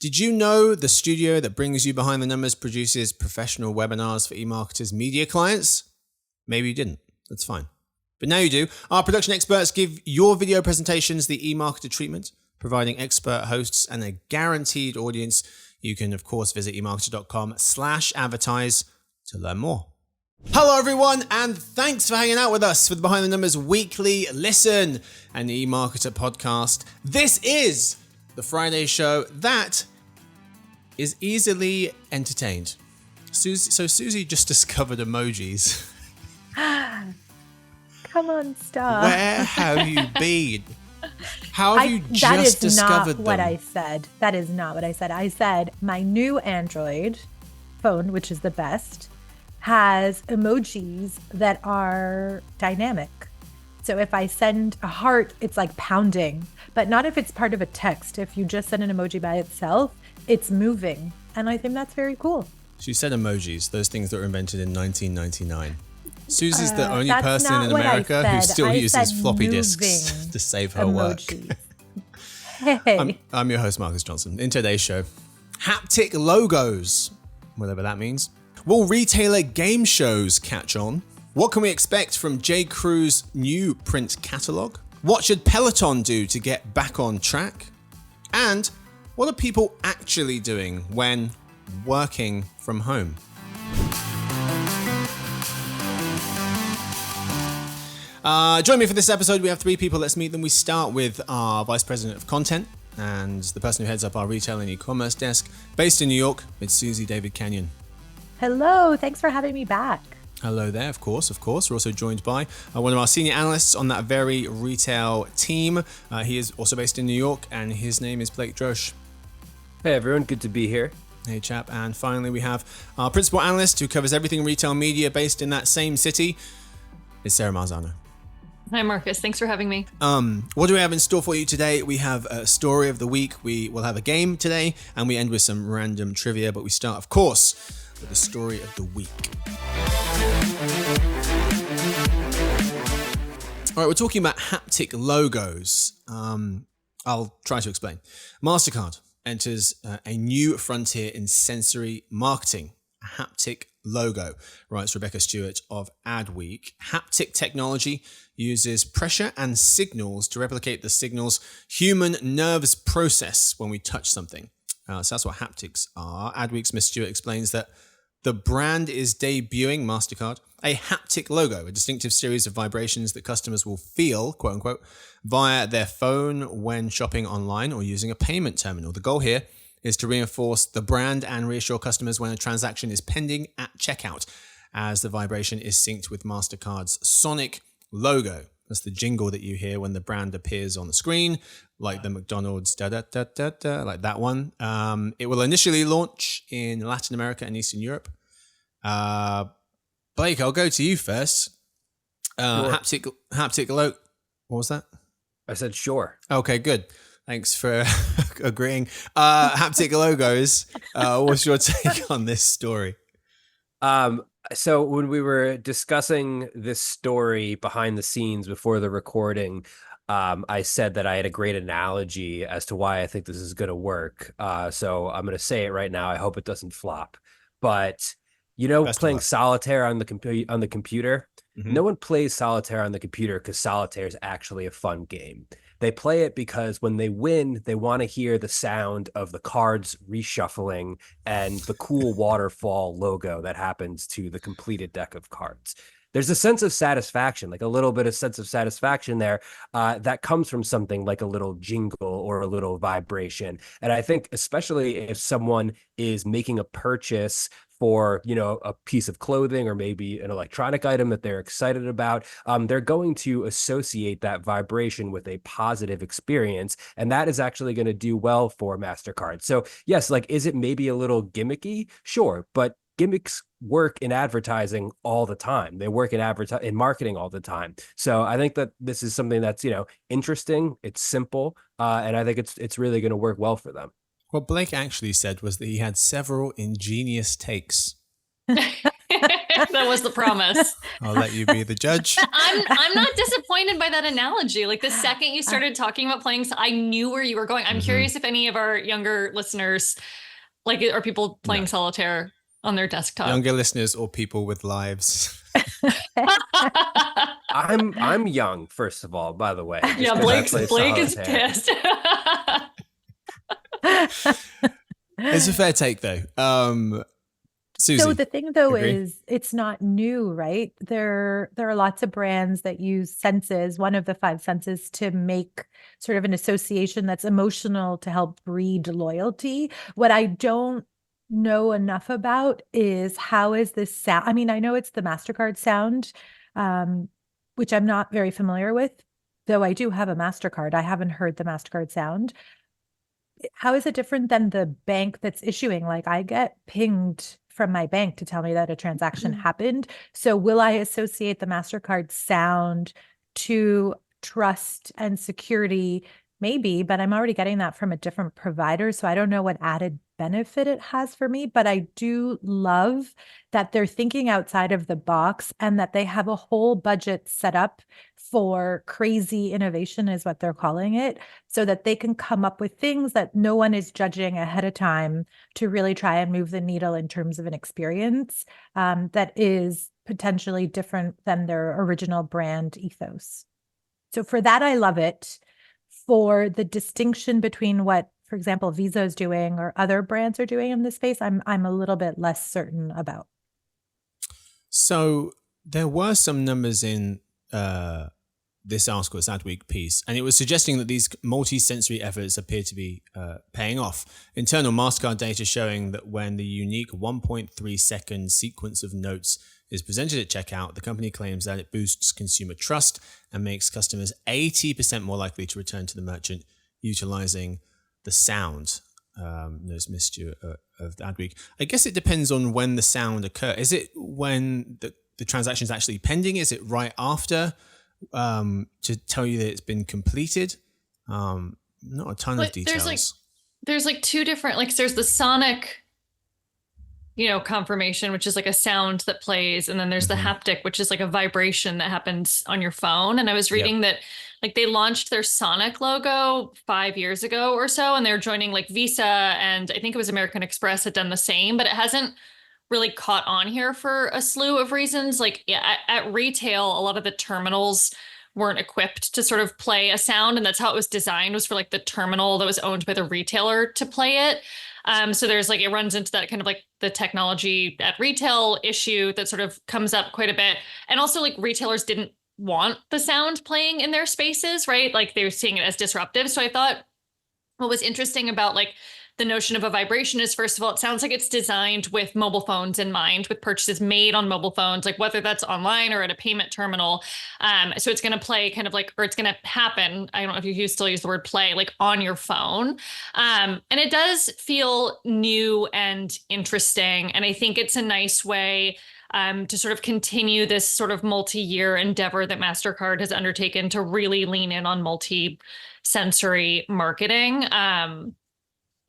Did you know the studio that brings you Behind the Numbers produces professional webinars for eMarketer's media clients? Maybe you didn't. That's fine. But now you do. Our production experts give your video presentations the eMarketer treatment, providing expert hosts and a guaranteed audience. You can, of course, visit eMarketer.com/advertise to learn more. Hello, everyone, and thanks for hanging out with us for the Behind the Numbers weekly listen and eMarketer podcast. This is the Friday show that is easily entertained. Suzy just discovered emojis. Come on, stop. Where have you been? How have you just discovered them? That is not what I said. That is not what I said. I said my new Android phone, which is the best, has emojis that are dynamic. So if I send a heart, it's like pounding, but not if it's part of a text. If you just send an emoji by itself, it's moving. And I think that's very cool. She said emojis, those things that were invented in 1999. Suzy's the only person in America who still uses floppy disks to save her emojis. work. Hey. I'm your host, Marcus Johnson. In today's show, haptic logos, whatever that means. Will retailer game shows catch on? What can we expect from J. Crew's new print catalog? What should Peloton do to get back on track? And what are people actually doing when working from home? Join me for this episode. We have three people. Let's meet them. We start with our Vice President of Content and the person who heads up our retail and e-commerce desk based in New York. It's Suzy Davidkhanian. Hello. Thanks for having me back. Hello there, of course. We're also joined by one of our senior analysts on that very retail team. He is also based in New York, and his name is Blake Droesch. Hey everyone, good to be here. Hey chap. And finally, we have our principal analyst who covers everything retail media based in that same city. It's Sarah Marzano. Hi Marcus, thanks for having me. What do we have in store for you today? We have a story of the week. We will have a game today, and we end with some random trivia. But we start, of course, with the story of the week. All right, we're talking about haptic logos. I'll try to explain. MasterCard enters a new frontier in sensory marketing, a haptic logo, writes Rebecca Stewart of Adweek. Haptic technology uses pressure and signals to replicate the signals human nerves process when we touch something. So that's what haptics are. Adweek's Miss Stewart explains that the brand is debuting, MasterCard, a haptic logo, a distinctive series of vibrations that customers will feel, quote unquote, via their phone when shopping online or using a payment terminal. The goal here is to reinforce the brand and reassure customers when a transaction is pending at checkout, as the vibration is synced with MasterCard's sonic logo. That's the jingle that you hear when the brand appears on the screen, like the McDonald's da-da-da-da-da, like that one. It will initially launch in Latin America and Eastern Europe. Blake, I'll go to you first. Sure. Haptic logo. What was that? I said sure. Okay, good. Thanks for agreeing. Haptic logos. What's your take on this story? So when we were discussing this story behind the scenes before the recording, I said that I had a great analogy as to why I think this is going to work. So I'm going to say it right now. I hope it doesn't flop. But playing solitaire on the computer. Mm-hmm. No one plays solitaire on the computer because solitaire is actually a fun game. They play it because when they win, they want to hear the sound of the cards reshuffling and the cool waterfall logo that happens to the completed deck of cards. There's a sense of satisfaction, like a little bit of sense of satisfaction there that comes from something like a little jingle or a little vibration. And I think especially if someone is making a purchase for, a piece of clothing or maybe an electronic item that they're excited about, they're going to associate that vibration with a positive experience. And that is actually going to do well for MasterCard. So yes, is it maybe a little gimmicky? Sure. But gimmicks work in advertising all the time. They work in marketing all the time. So I think that this is something that's, interesting. It's simple. And I think it's really going to work well for them. What Blake actually said was that he had several ingenious takes. That was the promise. I'll let you be the judge. I'm not disappointed by that analogy. Like the second you started talking about playing, I knew where you were going. I'm curious if any of our younger listeners, like, are people playing solitaire on their desktop? Younger listeners or people with lives. I'm young, first of all, by the way. Yeah, Blake is pissed. It's a fair take, though. Suzy, so the thing, though, agree? is it's not new, right? There are lots of brands that use senses, one of the 5 senses, to make sort of an association that's emotional to help breed loyalty. What I don't know enough about is how is this sound? I mean, I know it's the MasterCard sound, which I'm not very familiar with, though I do have a MasterCard. I haven't heard the MasterCard sound. How is it different than the bank that's issuing? Like, I get pinged from my bank to tell me that a transaction happened. So will I associate the MasterCard sound to trust and security? Maybe, but I'm already getting that from a different provider. So I don't know what added benefit it has for me, but I do love that they're thinking outside of the box and that they have a whole budget set up for crazy innovation, is what they're calling it, so that they can come up with things that no one is judging ahead of time to really try and move the needle in terms of an experience that is potentially different than their original brand ethos. So for that, I love it. For the distinction between what, for example, Visa is doing or other brands are doing in this space, I'm a little bit less certain about. So there were some numbers in this article, this Adweek piece, and it was suggesting that these multi-sensory efforts appear to be paying off. Internal MasterCard data showing that when the unique 1.3 second sequence of notes is presented at checkout, the company claims that it boosts consumer trust and makes customers 80% more likely to return to the merchant utilizing the sound. There's missed of the Adweek. I guess it depends on when the sound occurs. Is it when the transaction is actually pending? Is it right after to tell you that it's been completed? Not a ton of details. There's like 2 different, like there's the sonic, confirmation, which is like a sound that plays. And then there's the haptic, which is like a vibration that happens on your phone. And I was reading that like they launched their Sonic logo 5 years ago or so, and they're joining like Visa, and I think it was American Express had done the same, but it hasn't really caught on here for a slew of reasons. Like at retail, a lot of the terminals weren't equipped to sort of play a sound, and that's how it was designed, was for like the terminal that was owned by the retailer to play it. So there's like, it runs into that kind of like the technology at retail issue that sort of comes up quite a bit. And also like retailers didn't want the sound playing in their spaces, right? Like they were seeing it as disruptive. So I thought what was interesting about like the notion of a vibration is, first of all, it sounds like it's designed with mobile phones in mind, with purchases made on mobile phones, like whether that's online or at a payment terminal. So it's going to play kind of like, or it's going to happen. I don't know if you still use the word play, like on your phone. And it does feel new and interesting. And I think it's a nice way to sort of continue this sort of multi-year endeavor that MasterCard has undertaken to really lean in on multi-sensory marketing.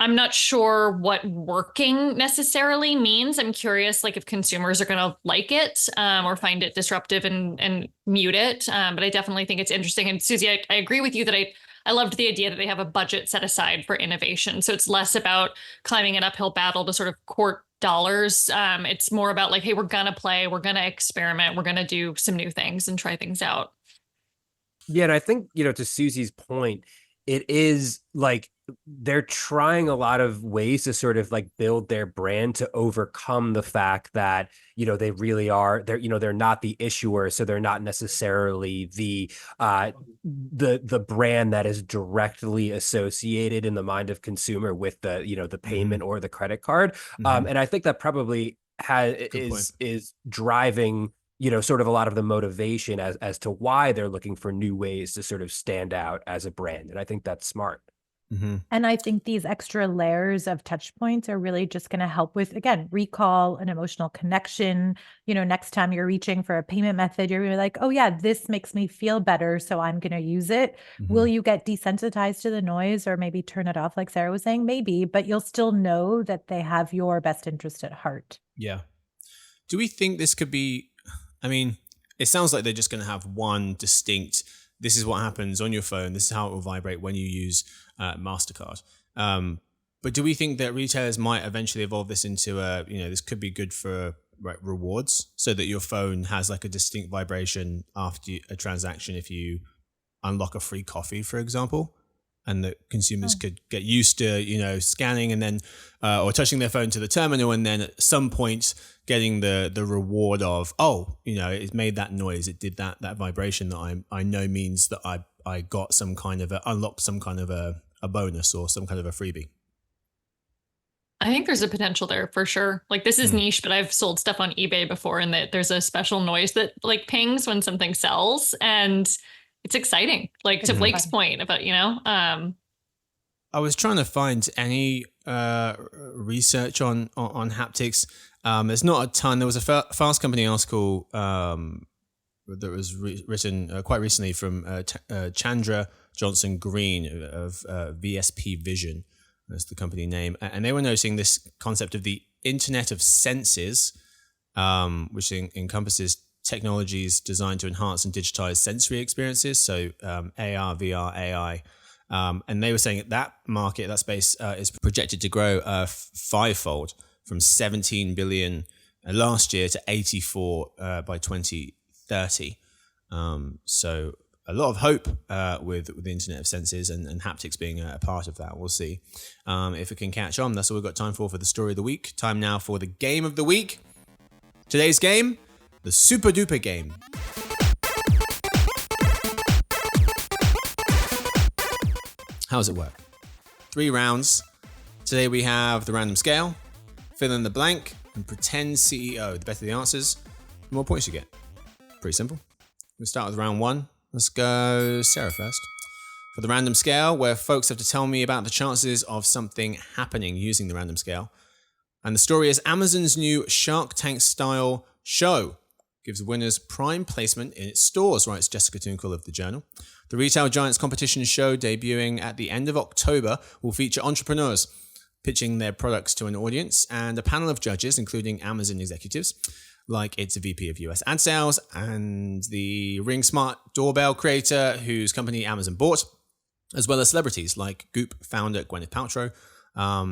I'm not sure what working necessarily means. I'm curious, like if consumers are going to like it or find it disruptive and mute it. But I definitely think it's interesting. And Suzy, I agree with you that I loved the idea that they have a budget set aside for innovation. So it's less about climbing an uphill battle to sort of court dollars. It's more about like, hey, we're going to play, we're going to experiment, we're going to do some new things and try things out. Yeah. And I think, to Suzy's point, it is like they're trying a lot of ways to sort of like build their brand to overcome the fact that, they really are, they're not the issuer. So they're not necessarily the brand that is directly associated in the mind of consumer with the, the payment or the credit card. And I think that probably is driving, sort of a lot of the motivation as to why they're looking for new ways to sort of stand out as a brand. And I think that's smart. And I think these extra layers of touch points are really just going to help with, again, recall, an emotional connection. Next time you're reaching for a payment method, you're going to be like, oh yeah, this makes me feel better, so I'm going to use it. Will you get desensitized to the noise or maybe turn it off like Sarah was saying? Maybe, but you'll still know that they have your best interest at heart. Yeah. Do we think this could be, I mean, it sounds like they're just going to have one distinct, this is what happens on your phone, this is how it will vibrate when you use MasterCard. But do we think that retailers might eventually evolve this into this could be good for rewards, so that your phone has like a distinct vibration after a transaction if you unlock a free coffee, for example, and that consumers could get used to, scanning and then, or touching their phone to the terminal, and then at some point getting the reward of, it made that noise, it did that vibration that I know means that I got some kind of unlocked some kind of a bonus or some kind of a freebie. I think there's a potential there for sure. Like, this is niche, but I've sold stuff on eBay before, and that there's a special noise that like pings when something sells, and it's exciting. Like, to Blake's point about, I was trying to find any research on haptics. There's not a ton. There was a Fast Company article that was written quite recently from Chandra Johnson Green of VSP Vision. That's the company name. And they were noticing this concept of the Internet of Senses, which encompasses technologies designed to enhance and digitize sensory experiences. So AR, VR, AI. And they were saying that market, that space is projected to grow fivefold from 17 billion last year to 84 by 2030. So a lot of hope with the Internet of Senses and haptics being a part of that. We'll see if it can catch on. That's all we've got time for the story of the week. Time now for the game of the week. Today's game, the Super Duper game. How does it work? 3 rounds. Today we have the random scale, fill in the blank, and pretend CEO. The better the answers, the more points you get. Pretty simple. We'll start with round 1. Let's go Sarah first. For the random scale, where folks have to tell me about the chances of something happening using the random scale. And the story is Amazon's new Shark Tank style show gives winners prime placement in its stores, writes Jessica Tunkel of The Journal. The Retail Giants competition show, debuting at the end of October, will feature entrepreneurs pitching their products to an audience and a panel of judges, including Amazon executives, like its VP of US ad sales and the Ring Smart doorbell creator whose company Amazon bought, as well as celebrities like Goop founder Gwyneth Paltrow.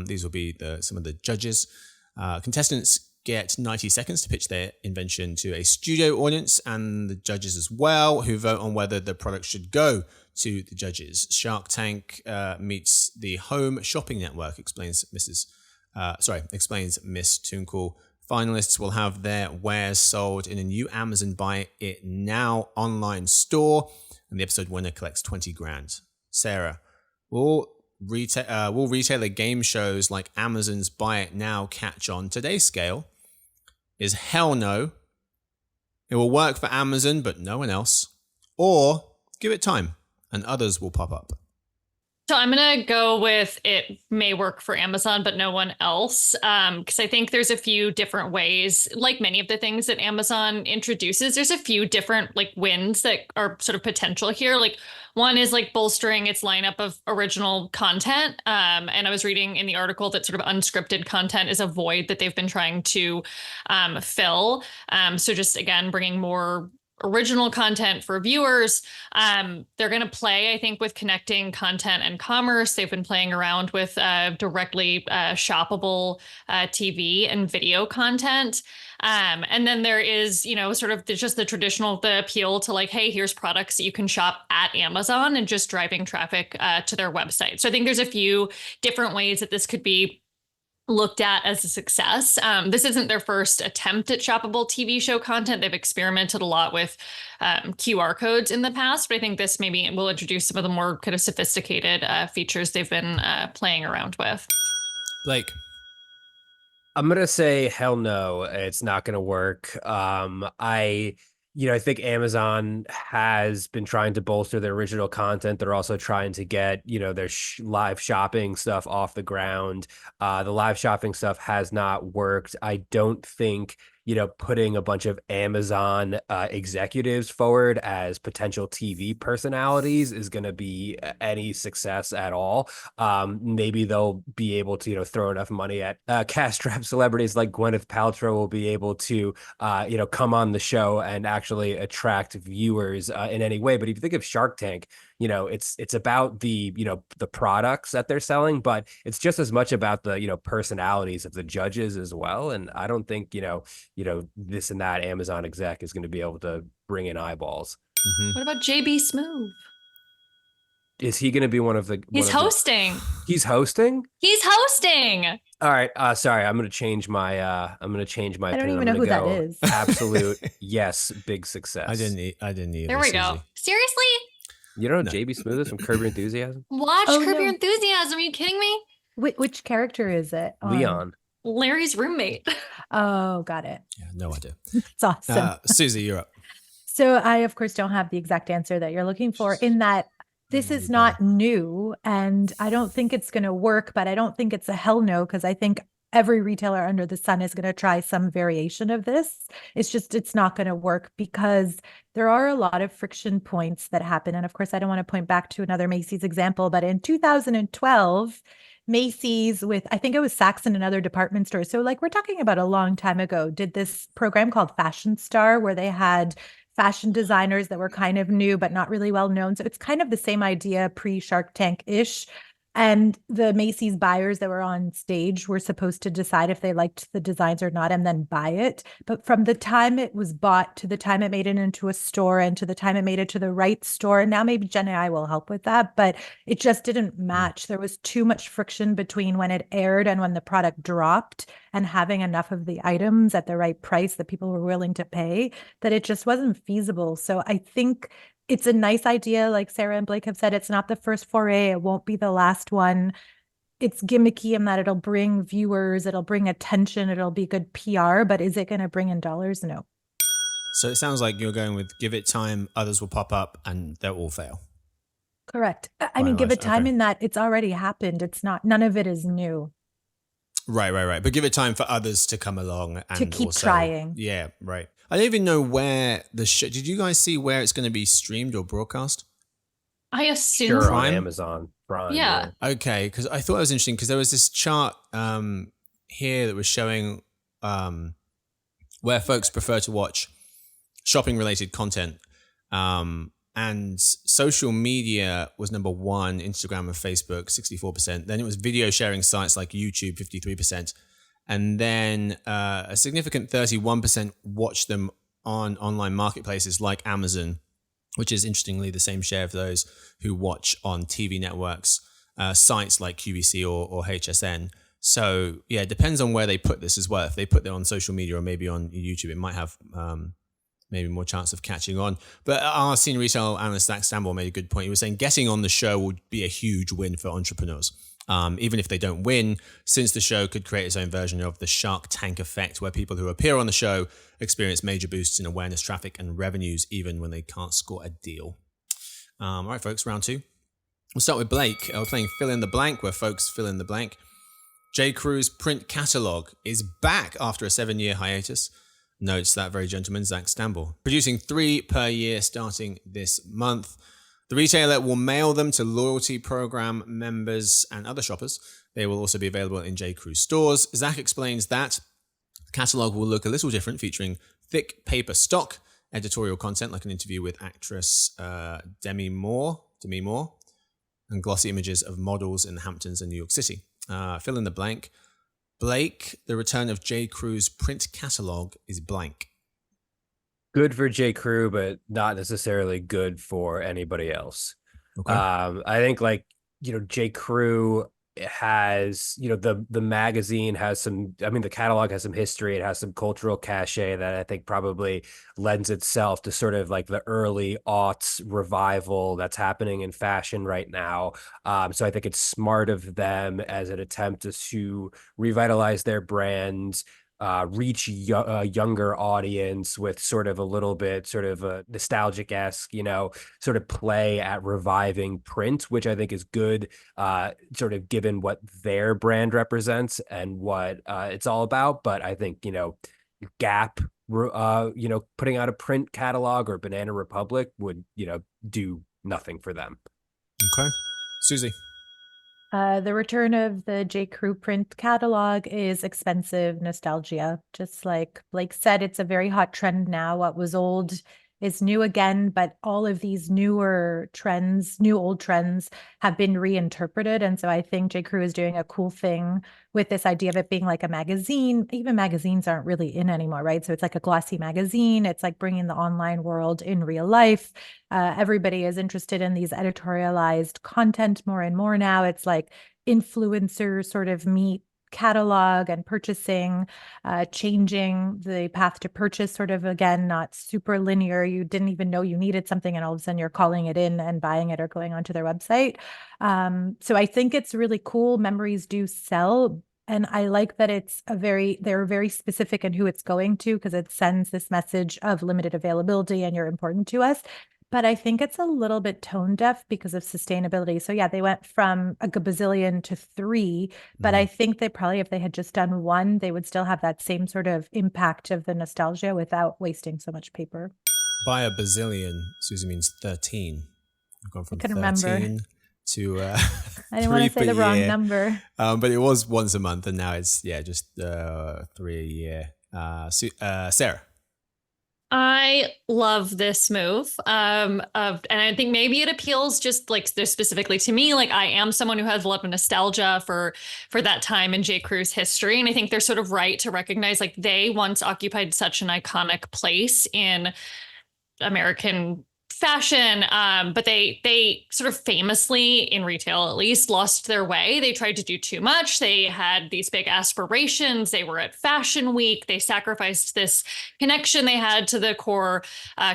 These will be some of the judges. Contestants get 90 seconds to pitch their invention to a studio audience, and the judges as well, who vote on whether the product should go to the judges. Shark Tank meets the Home Shopping Network, explains Miss Tunkel. Finalists will have their wares sold in a new Amazon Buy It Now online store, and the episode winner collects 20 grand. Sarah, will retailer game shows like Amazon's Buy It Now catch on? Today's scale is hell no. It will work for Amazon, but no one else. Or give it time, and others will pop up. So I'm going to go with it may work for Amazon, but no one else. Because I think there's a few different ways, like many of the things that Amazon introduces, there's a few different like wins that are sort of potential here. Like, one is like bolstering its lineup of original content. And I was reading in the article that sort of unscripted content is a void that they've been trying to fill. So just, again, bringing more original content for viewers. They're going to play, I think, with connecting content and commerce. They've been playing around with directly shoppable TV and video content. And then there is, sort of just the traditional, the appeal to like, hey, here's products that you can shop at Amazon, and just driving traffic to their website. So I think there's a few different ways that this could be looked at as a success. This isn't their first attempt at shoppable TV show content. They've experimented a lot with QR codes in the past, but I think this maybe will introduce some of the more kind of sophisticated features they've been playing around with. Blake. I'm going to say hell no, it's not going to work. I think Amazon has been trying to bolster their original content. They're also trying to get, their live shopping stuff off the ground. The live shopping stuff has not worked. I don't think putting a bunch of Amazon executives forward as potential TV personalities is going to be any success at all. Maybe they'll be able to, throw enough money at cash-strapped celebrities like Gwyneth Paltrow will be able to, come on the show and actually attract viewers in any way. But if you think of Shark Tank, it's about the products that they're selling, but it's just as much about the personalities of the judges as well. And I don't think this and that Amazon exec is going to be able to bring in eyeballs. What about JB Smoove? Is he going to be one of the? He's hosting. He's hosting. He's hosting. All right. Sorry, I'm going to change my. I'm going to change my. I don't opinion. even know who that is. Absolute yes, big success. I didn't either. There we Suzy. go. Seriously? You don't know JB Smoove is from Curb Your Enthusiasm? Watch Curb Your Enthusiasm. Are you kidding me? Which character is it? Leon. Larry's roommate. Oh, got it. Yeah, no idea. It's awesome. Suzy, you're up. So I, of course, don't have the exact answer that you're looking for in that this is not new and I don't think it's going to work, but I don't think it's a hell no, because I think every retailer under the sun is going to try some variation of this. It's not going to work because there are a lot of friction points that happen. And of course, I don't want to point back to another Macy's example, but in 2012, Macy's with, I think it was Saks and another department store. So like we're talking about a long time ago, did this program called Fashion Star where they had fashion designers that were kind of new, but not really well known. So it's kind of the same idea pre-Shark Tank-ish. And the Macy's buyers that were on stage were supposed to decide if they liked the designs or not and then buy it. But from the time it was bought to the time it made it into a store and to the time it made it to the right store, and now maybe Gen AI will help with that, but it just didn't match. There was too much friction between when it aired and when the product dropped, and having enough of the items at the right price that people were willing to pay, that it just wasn't feasible. So I think it's a nice idea. Like Sarah and Blake have said, it's not the first foray. It won't be the last one. It's gimmicky in that it'll bring viewers, it'll bring attention, it'll be good PR, but is it going to bring in dollars? No. So it sounds like you're going with give it time, others will pop up and they'll all fail. Correct. I mean, give it time in that it's already happened. It's not, none of it is new. Right. But give it time for others to come along and to keep also, trying. Yeah, right. I don't even know where the show. Did you guys see where it's going to be streamed or broadcast? I assume Sure, Prime? on Amazon Prime. Yeah. Okay, because I thought it was interesting because there was this chart here that was showing where folks prefer to watch shopping related content. And social media was number one, Instagram and Facebook, 64%. Then it was video sharing sites like YouTube, 53%. And then a significant 31% watch them on online marketplaces like Amazon, which is interestingly the same share of those who watch on TV networks, sites like QVC or HSN. So yeah, it depends on where they put this as well. If they put it on social media or maybe on YouTube, it might have maybe more chance of catching on. But our senior retail analyst, Zach Stamble, made a good point. He was saying getting on the show would be a huge win for entrepreneurs. Even if they don't win, since the show could create its own version of the Shark Tank effect, where people who appear on the show experience major boosts in awareness, traffic, and revenues, even when they can't score a deal. All right, folks, round two. We'll start with Blake. We're playing Fill in the Blank, where folks fill in the blank. J. Crew's print catalog is back after a 7-year hiatus. Notes that very gentleman, Zach Stamble. Producing 3 per year starting this month. The retailer will mail them to loyalty program members and other shoppers. They will also be available in J. Crew stores. Zach explains that the catalog will look a little different, featuring thick paper stock, editorial content like an interview with actress Demi Moore, and glossy images of models in the Hamptons and New York City. Fill in the blank. Blake, the return of J. Crew's print catalog is blank. Good for J. Crew, but not necessarily good for anybody else. Okay. I think J. Crew has, the magazine has some, the catalog has some history. It has some cultural cachet that I think probably lends itself to sort of like the early aughts revival that's happening in fashion right now. So I think it's smart of them as an attempt to revitalize their brand, reach a younger audience with sort of a little bit sort of a nostalgic-esque, sort of play at reviving print, which I think is good, sort of given what their brand represents and what it's all about. But I think, Gap, putting out a print catalog, or Banana Republic would, do nothing for them. Okay. Suzy. The return of the J. Crew print catalog is expensive nostalgia. Just like Blake said, it's a very hot trend now. What was old is new again, but all of these newer trends, new old trends, have been reinterpreted. And so I think J. Crew is doing a cool thing with this idea of it being like a magazine. Even magazines aren't really in anymore, right? So it's like a glossy magazine. It's like bringing the online world in real life. Everybody is interested in these editorialized content more and more now. It's like influencers sort of meet catalog and purchasing, changing the path to purchase, sort of, again, not super linear. You didn't even know you needed something, and all of a sudden you're calling it in and buying it or going onto their website. So I think it's really cool. Memories do sell. And I like that they're very specific in who it's going to, because it sends this message of limited availability and you're important to us. But I think it's a little bit tone deaf because of sustainability. So yeah, they went from a gazillion to 3, but I think they probably, if they had just done 1, they would still have that same sort of impact of the nostalgia without wasting so much paper. By a bazillion, Suzy means 13. I've gone from 13 remember. to I didn't want to say the wrong number. But it was once a month, and now it's just 3 a year. Sarah. I love this move. And I think maybe it appeals just like specifically to me. Like, I am someone who has a lot of nostalgia for that time in J. Crew's history. And I think they're sort of right to recognize, like, they once occupied such an iconic place in American fashion, but they sort of famously, in retail at least, lost their way. They tried to do too much. They had these big aspirations. They were at Fashion Week. They sacrificed this connection they had to the core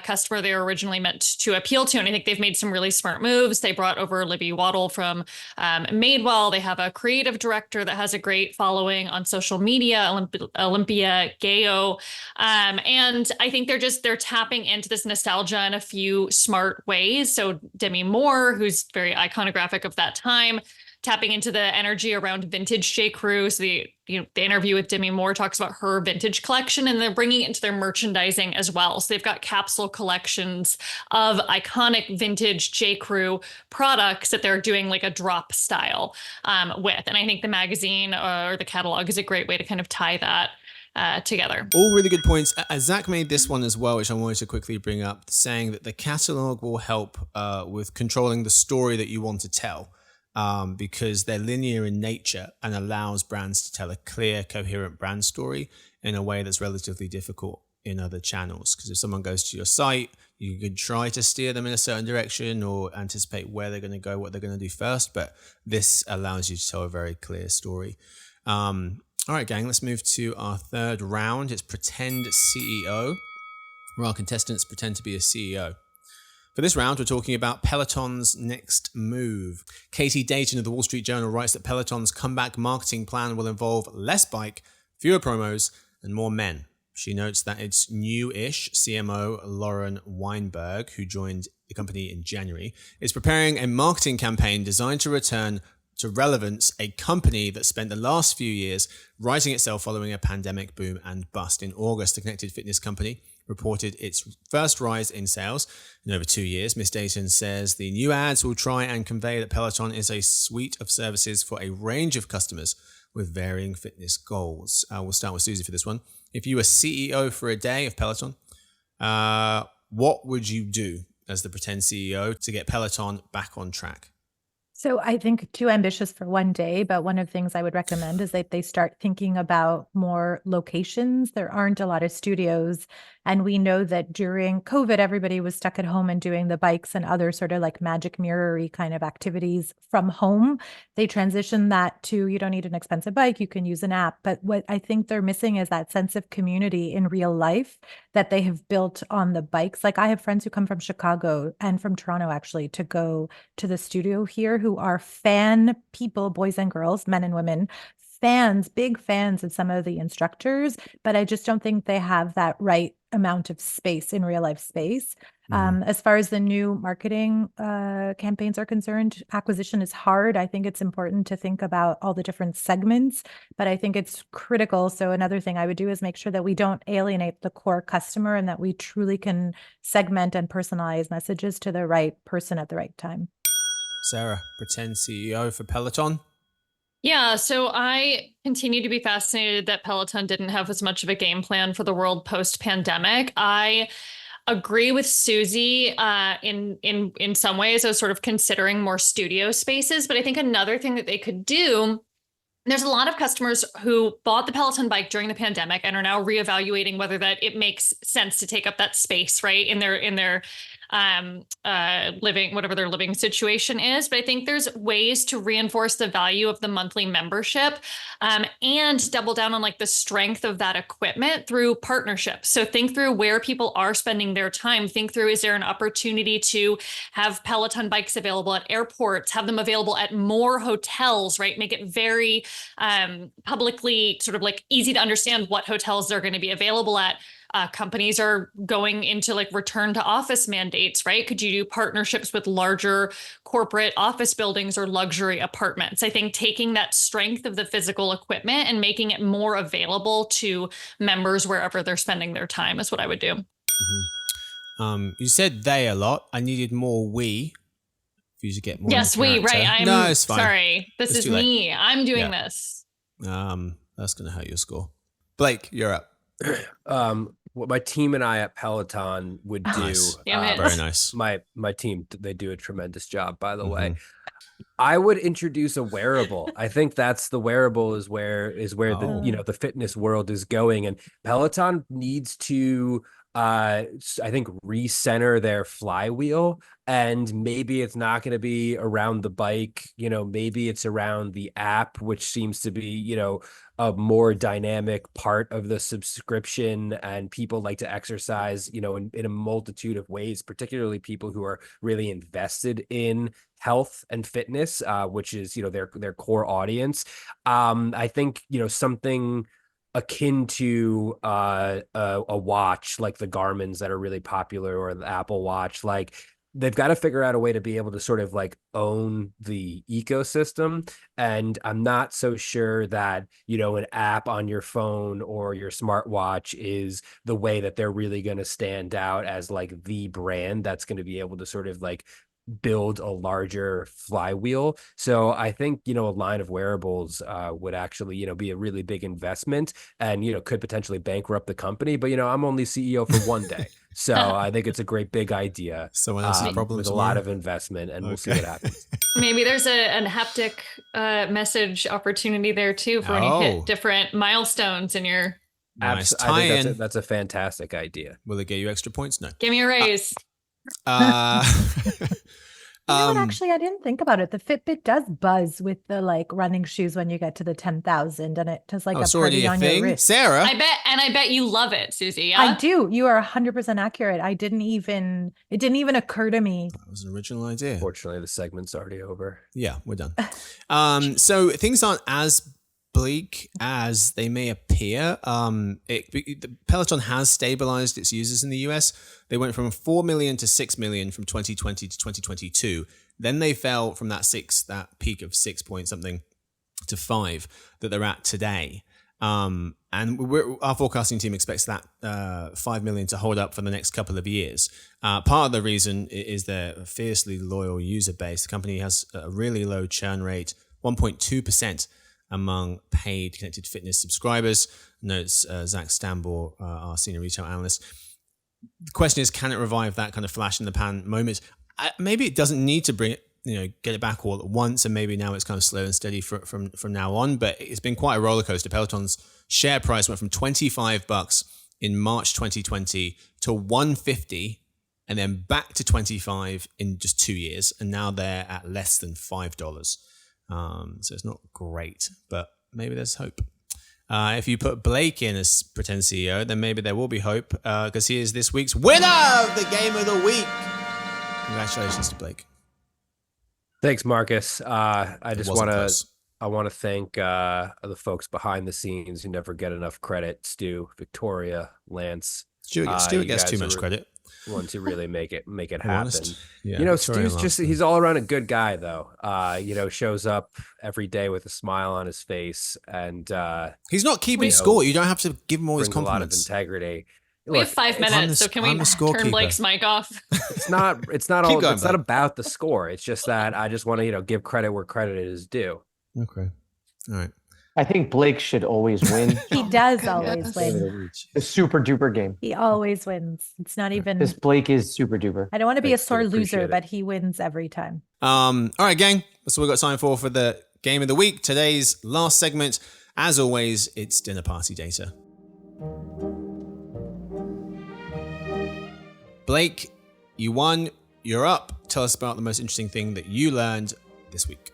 customer they were originally meant to appeal to. And I think they've made some really smart moves. They brought over Libby Waddle from Madewell. They have a creative director that has a great following on social media, Olympia Gayo. And I think they're tapping into this nostalgia in a few smart ways. So Demi Moore, who's very iconographic of that time, tapping into the energy around vintage J. Crew. So the interview with Demi Moore talks about her vintage collection, and they're bringing it into their merchandising as well. So they've got capsule collections of iconic vintage J. Crew products that they're doing like a drop style with. And I think the magazine or the catalog is a great way to kind of tie that together. All really good points. Zach made this one as well, which I wanted to quickly bring up, saying that the catalog will help with controlling the story that you want to tell, because they're linear in nature and allows brands to tell a clear, coherent brand story in a way that's relatively difficult in other channels. Because if someone goes to your site, you could try to steer them in a certain direction or anticipate where they're going to go, what they're going to do first, but this allows you to tell a very clear story. All right, gang, let's move to our third round. It's Pretend CEO, where our contestants pretend to be a CEO. For this round, we're talking about Peloton's next move. Katie Dayton of the Wall Street Journal writes that Peloton's comeback marketing plan will involve less bike, fewer promos, and more men. She notes that its new-ish CMO, Lauren Weinberg, who joined the company in January, is preparing a marketing campaign designed to return to relevance a company that spent the last few years righting itself following a pandemic boom and bust. In August, the connected fitness company reported its first rise in sales in over 2 years. Ms. Dayton says the new ads will try and convey that Peloton is a suite of services for a range of customers with varying fitness goals. We'll start with Suzy for this one. If you were CEO for a day of Peloton, what would you do as the pretend CEO to get Peloton back on track? So I think too ambitious for one day, but one of the things I would recommend is that they start thinking about more locations. There aren't a lot of studios. And we know that during COVID, everybody was stuck at home and doing the bikes and other sort of like magic mirror-y kind of activities from home. They transitioned that to, you don't need an expensive bike, you can use an app. But what I think they're missing is that sense of community in real life that they have built on the bikes. Like, I have friends who come from Chicago and from Toronto actually to go to the studio here, who are fan people, boys and girls, men and women, fans, big fans of some of the instructors, but I just don't think they have that right amount of space in real life space. As far as the new marketing campaigns are concerned, acquisition is hard. I think it's important to think about all the different segments, but I think it's critical. So another thing I would do is make sure that we don't alienate the core customer and that we truly can segment and personalize messages to the right person at the right time. Sarah, pretend CEO for Peloton. Yeah, so I continue to be fascinated that Peloton didn't have as much of a game plan for the world post-pandemic. I agree with Suzy in some ways. I was sort of considering more studio spaces, but I think another thing that they could do, there's a lot of customers who bought the Peloton bike during the pandemic and are now reevaluating whether that it makes sense to take up that space, right, in their living, whatever their living situation is. But I think there's ways to reinforce the value of the monthly membership and double down on like the strength of that equipment through partnerships. So think through where people are spending their time. Think through, is there an opportunity to have Peloton bikes available at airports, have them available at more hotels, right? Make it very publicly sort of like easy to understand what hotels they're going to be available at. Companies are going into like return to office mandates, right? Could you do partnerships with larger corporate office buildings or luxury apartments? I think taking that strength of the physical equipment and making it more available to members wherever they're spending their time is what I would do. You said they a lot. I needed more we for you to get more. Yes, we, right. No, it's fine. Sorry. This It's is too late. me. I'm doing this. That's going to hurt your score. Blake, you're up. What my team and I at Peloton would do. Nice. Damn it. Very nice. My team, they do a tremendous job, by the way. I would introduce a wearable. I think that's the wearable is where the the fitness world is going, and Peloton needs to I think recenter their flywheel, and maybe it's not going to be around the bike, maybe it's around the app, which seems to be, a more dynamic part of the subscription, and people like to exercise, in a multitude of ways, particularly people who are really invested in health and fitness, which is, their core audience. I think, something akin to a watch like the Garmin's that are really popular, or the Apple Watch, like they've got to figure out a way to be able to sort of like own the ecosystem. And I'm not so sure that, an app on your phone or your smartwatch is the way that they're really going to stand out as like the brand that's going to be able to sort of like build a larger flywheel. So I think, a line of wearables would actually, be a really big investment, and, could potentially bankrupt the company. But, I'm only CEO for one day. So I think it's a great big idea. Someone else's problem with a lot of investment, and we'll see what happens. Maybe there's a haptic message opportunity there too for when you hit different milestones in your nice I think that's a fantastic idea. Will it get you extra points? No. Give me a raise. You know what, actually, I didn't think about it. The Fitbit does buzz with the like running shoes when you get to the 10,000, and it does like a party on your wrist. Sarah, I bet you love it, Suzy. Yeah? I do. You are 100% accurate. It didn't even occur to me. That was an original idea. Fortunately, the segment's already over. Yeah, we're done. So things aren't as bleak as they may appear. Peloton has stabilized its users in the US. They went from 4 million to 6 million from 2020 to 2022. Then they fell from that peak of 6 point something to 5 that they're at today. And our forecasting team expects that 5 million to hold up for the next couple of years. Part of the reason is their fiercely loyal user base. The company has a really low churn rate, 1.2%. among paid connected fitness subscribers, notes Zach Stambor, our senior retail analyst. The question is, can it revive that kind of flash in the pan moment? Maybe it doesn't need to bring it, get it back all at once, and maybe now it's kind of slow and steady from now on. But it's been quite a roller coaster. Peloton's share price went from $25 in March 2020 to $150, and then back to $25 in just 2 years, and now they're at less than $5. So it's not great, but maybe there's hope. If you put Blake in as pretend CEO, then maybe there will be hope, because he is this week's winner of the Game of the Week. Congratulations to Blake. Thanks, Marcus. I want to thank the folks behind the scenes who never get enough credit. Stu, Victoria, Lance. Stuart gets too much credit. ones who really make it happen. Honest. Yeah, you know, Victorian Stu's just last he's all around a good guy though. You know, shows up every day with a smile on his face, and he's not keeping you know, score. You don't have to give him all his brings a lot of compliments. integrity. We have 5 minutes, so can we I'm the turn scorekeeper. Blake's mic off? It's not Keep all going, it's not Blake. about the score. It's just that I just want to, you know, give credit where credit is due. Okay. All right. I think Blake should always win. He does goodness. always win. A super duper game. He always wins. It's not even. This Blake is super duper. I don't want to be a Thanks, sore dude. Appreciate loser, it. but he wins every time. All right, gang. That's all we've got time for the game of the week. Today's last segment. As always, it's dinner party data. Blake, you won. You're up. Tell us about the most interesting thing that you learned this week.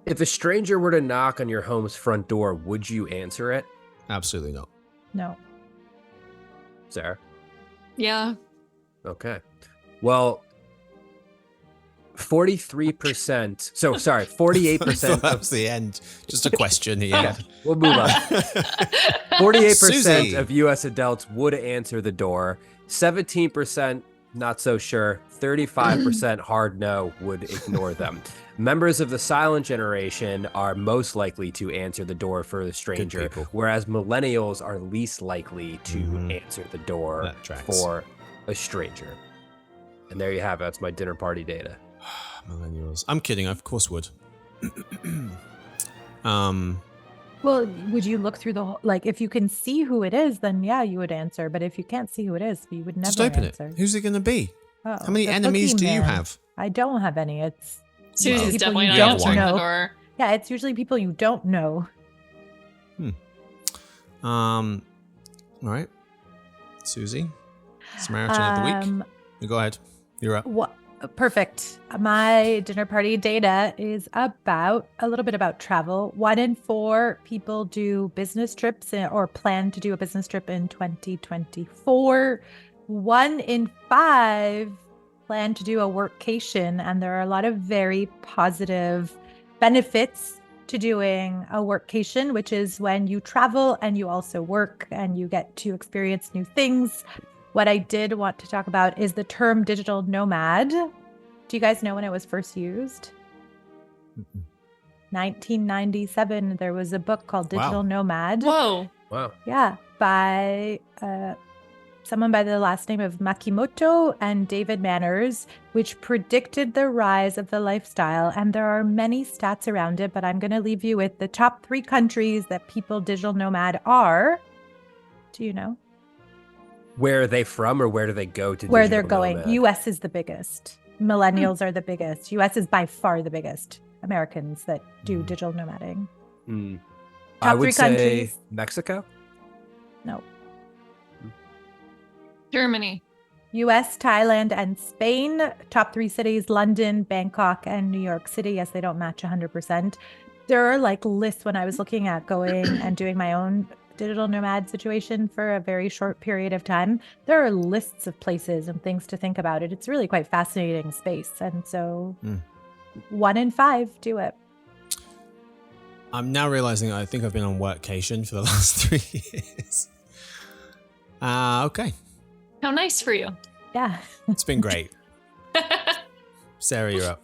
If a stranger were to knock on your home's front door, would you answer it, Absolutely not. No. Sarah? Yeah. Okay. Well, 43%. So sorry, 48%. That was the end. Just a question here. Okay, we'll move on. 48% Suzy. of U.S. adults would answer the door. 17% not so sure. 35% hard no would ignore them. Members of the silent generation are most likely to answer the door for the stranger, people. whereas millennials are least likely to Mhm. answer the door That tracks. for a stranger. And there you have it. That's my dinner party data. Millennials. I'm kidding. I of course would. Well, would you look through the whole, like, if you can see who it is, then yeah, you would answer. But if you can't see who it is, you would never Just open answer. it. Who's it going to be? Oh, How many the enemies do you boogeyman. have? I don't have any. It's Susie's people definitely you not don't answering know. the door. Yeah, it's usually people you don't know. All right. Suzy, Samaritan of the week. You go ahead. You're up. What? Perfect. My dinner party data is about a little bit about travel. 1 in 4 people do business trips or plan to do a business trip in 2024. 1 in 5 plan to do a workcation, and there are a lot of very positive benefits to doing a workcation, which is when you travel and you also work and you get to experience new things. What I did want to talk about is the term digital nomad. Do you guys know when it was first used? 1997, there was a book called Digital Nomad. Whoa. Wow. Yeah, by someone by the last name of Makimoto and David Manners, which predicted the rise of the lifestyle. And there are many stats around it, but I'm going to leave you with the top 3 countries that people digital nomad are. Do you know? Where are they from, or where do they go to? Where digital they're going. nomad? US is the biggest. Millennials are the biggest. US is by far the biggest. Americans that do digital nomading. I Top would 3 say countries. Mexico. No. Germany. US, Thailand, and Spain. Top 3 cities, London, Bangkok, and New York City. Yes, they don't match 100%. There are like lists when I was looking at going and doing my own digital nomad situation for a very short period of time. There are lists of places and things to think about it. It's really quite fascinating space. And so 1 in 5 do it. I'm now realizing I think I've been on workcation for the last 3 years. Okay. How nice for you. Yeah. It's been great. Sarah, you're up.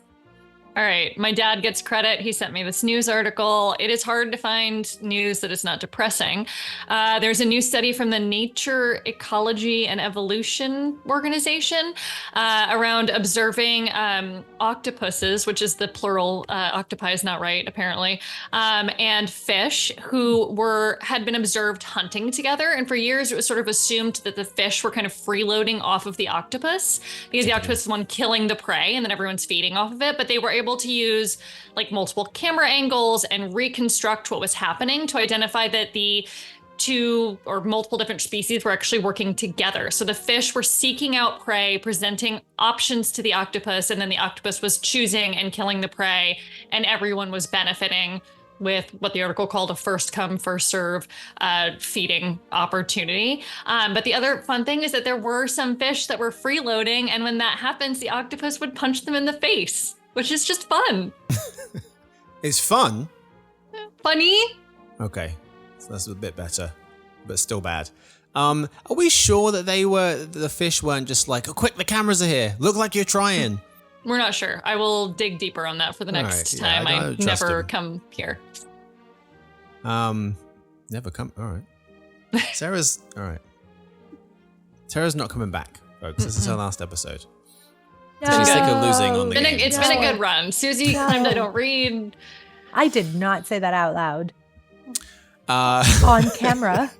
All right. My dad gets credit. He sent me this news article. It is hard to find news that is not depressing. There's a new study from the Nature Ecology and Evolution Organization around observing octopuses, which is the plural. Octopi is not right, apparently, and fish who had been observed hunting together. And for years, it was sort of assumed that the fish were kind of freeloading off of the octopus because the octopus is the one killing the prey and then everyone's feeding off of it. But they were able to use like multiple camera angles and reconstruct what was happening to identify that the 2 or multiple different species were actually working together. So the fish were seeking out prey, presenting options to the octopus, and then the octopus was choosing and killing the prey, and everyone was benefiting with what the article called a first come, first serve feeding opportunity. But the other fun thing is that there were some fish that were freeloading, and when that happens, the octopus would punch them in the face, which is just fun. It's fun. Funny. Okay. So that's a bit better. but still bad. Are we sure that the fish weren't just like, oh, quick, the cameras are here. Look like you're trying. We're not sure. I will dig deeper on that for the next time. I I trust never him. come here. Never come. All right. Sarah's all right. Sarah's not coming back, folks. This is her last episode. No. She's sick of losing on the game. It's been a good run. Suzy claimed I don't read. I did not say that out loud Uh, on camera.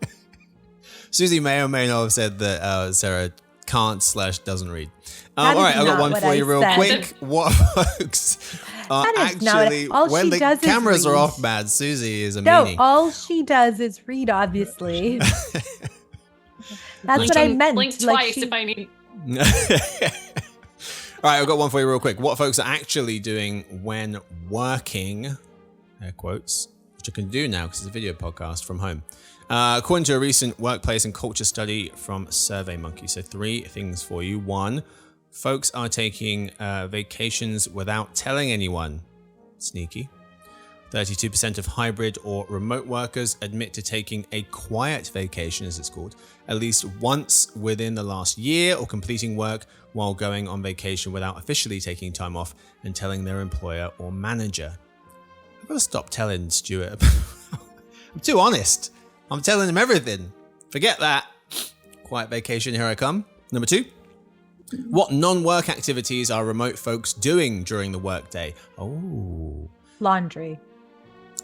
Suzy may or may not have said that Sarah can't/doesn't read. That All is right, I've got not one what for I you real said. quick. What folks are That is not what- actually, all when she the does is cameras are read. off, Mad, Suzy is a No, meanie. all she does is read, obviously. That's what I meant. Blink like twice she- if I need. All right, I've got one for you real quick. What folks are actually doing when working, air quotes, which I can do now because it's a video podcast from home. According to a recent workplace and culture study from SurveyMonkey. So 3 things for you. 1, folks are taking vacations without telling anyone. Sneaky. 32% of hybrid or remote workers admit to taking a quiet vacation, as it's called, at least once within the last year, or completing work while going on vacation without officially taking time off and telling their employer or manager. I've got to stop telling Stuart. I'm too honest. I'm telling him everything. Forget that. Quiet vacation, here I come. Number 2. What non-work activities are remote folks doing during the workday? Oh. Laundry.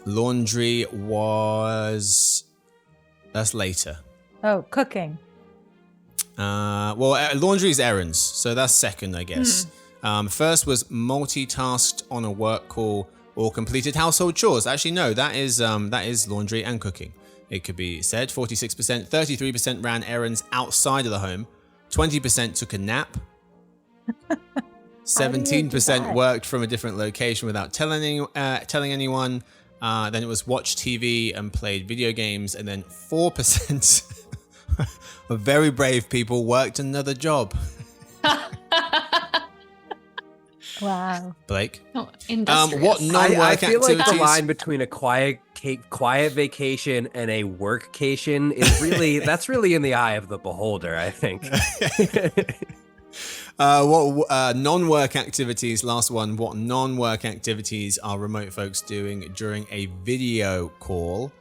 Laundry was... That's later. Oh, cooking. Laundry is errands, so that's second, I guess. First was multitasked on a work call or completed household chores. Actually, no, that is laundry and cooking. It could be said 46%, 33% ran errands outside of the home, 20% took a nap, 17% worked from a different location without telling anyone. Then it was watched TV and played video games, and then 4% of very brave people worked another job. Wow. Blake, Oh, industrious. what non-work I feel like activities? the line between a quiet vacation and a workcation is really that's really in the eye of the beholder, I think. What non-work activities? Last one. What non-work activities are remote folks doing during a video call?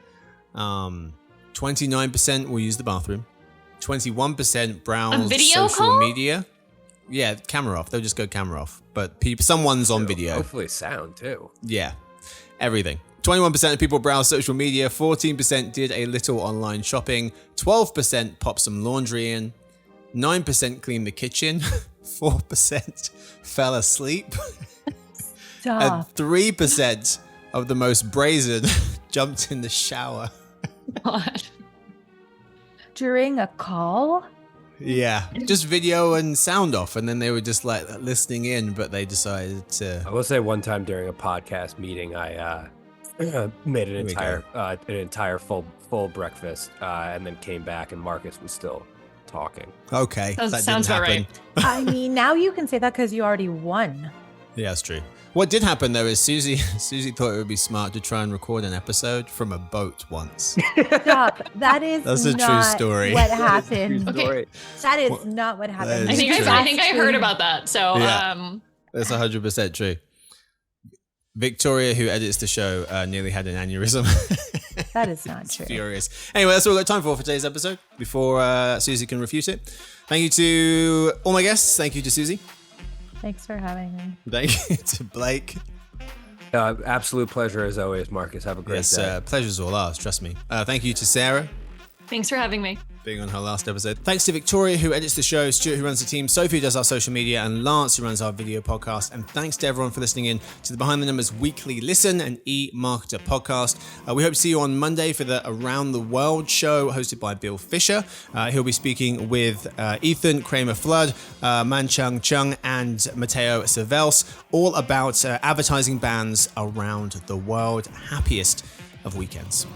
29% will use the bathroom. 21% browse video social call? media. Yeah, camera off. They'll just go camera off. But someone's on video. Hopefully sound too. Yeah, everything. 21% of people browse social media. 14% did a little online shopping. 12% popped some laundry in. 9% cleaned the kitchen. 4% fell asleep. Stop. And 3% of the most brazen jumped in the shower. God. During a call? Yeah, just video and sound off, and then they were just like listening in, but they decided I to. will say one time during a podcast meeting, I made an entire full breakfast, and then came back, and Marcus was still talking. Okay, that Sounds didn't about happen. right. I mean, now you can say that because you already won. Yeah, that's true. What did happen though is Suzy thought it would be smart to try and record an episode from a boat once. Stop. That is That's a true not story. what happened. Okay. That is not what happened. That is true. I think I heard about that. So, Yeah. That's 100% true. Victoria, who edits the show, nearly had an aneurysm. That is not It's true. furious. Anyway, that's all we've got time for today's episode before Suzy can refute it. Thank you to all my guests. Thank you to Suzy. Thanks for having me. Thank you to Blake. Absolute pleasure as always, Marcus. Have a great day. Pleasure's all ours, trust me. Thank you to Sarah, thanks for having me. being on her last episode. Thanks to Victoria, who edits the show, Stuart, who runs the team, Sophie, who does our social media, and Lance, who runs our video podcast. And thanks to everyone for listening in to the Behind the Numbers Weekly Listen and eMarketer podcast. We hope to see you on Monday for the Around the World show hosted by Bill Fisher. He'll be speaking with Ethan Kramer-Flood, Man Chung Chung, and Matteo Cervels, all about advertising bans around the world. Happiest of weekends.